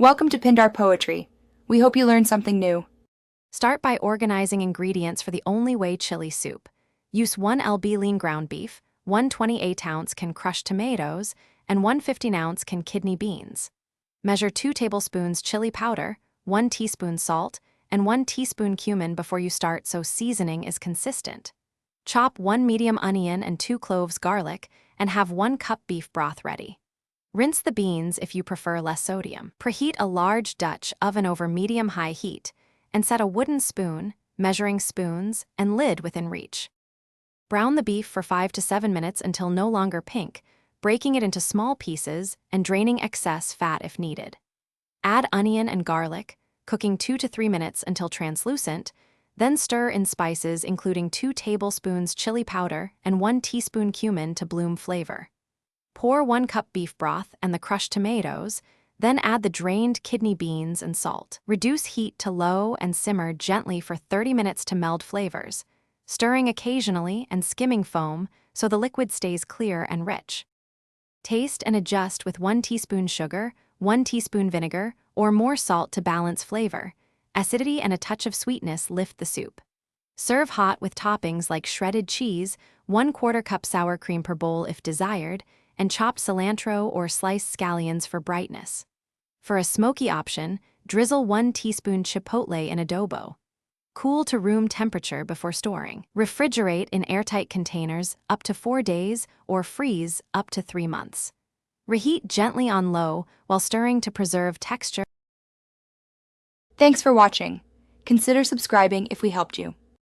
Welcome to Pindar Poetry. We hope you learned something new. Start by organizing ingredients for the only way chili soup. Use 1 lb lean ground beef, 1 28-ounce can crushed tomatoes, and 1 15-ounce can kidney beans. Measure 2 tablespoons chili powder, 1 teaspoon salt, and 1 teaspoon cumin before you start so seasoning is consistent. Chop 1 medium onion and 2 cloves garlic, and have 1 cup beef broth ready. Rinse the beans if you prefer less sodium. Preheat a large Dutch oven over medium-high heat, and set a wooden spoon, measuring spoons, and lid within reach. Brown the beef for 5 to 7 minutes until no longer pink, breaking it into small pieces and draining excess fat if needed. Add onion and garlic, cooking 2 to 3 minutes until translucent, then stir in spices including 2 tablespoons chili powder and 1 teaspoon cumin to bloom flavor. Pour 1 cup beef broth and the crushed tomatoes, then add the drained kidney beans and salt. Reduce heat to low and simmer gently for 30 minutes to meld flavors, stirring occasionally and skimming foam so the liquid stays clear and rich. Taste and adjust with 1 teaspoon sugar, 1 teaspoon vinegar, or more salt to balance flavor. Acidity and a touch of sweetness lift the soup. Serve hot with toppings like shredded cheese, 1/4 cup sour cream per bowl if desired, and chopped cilantro or sliced scallions for brightness. For a smoky option, drizzle 1 teaspoon chipotle in adobo. Cool to room temperature before storing. Refrigerate in airtight containers up to 4 days or freeze up to 3 months. Reheat gently on low while stirring to preserve texture. Thanks for watching. Consider subscribing if we helped you.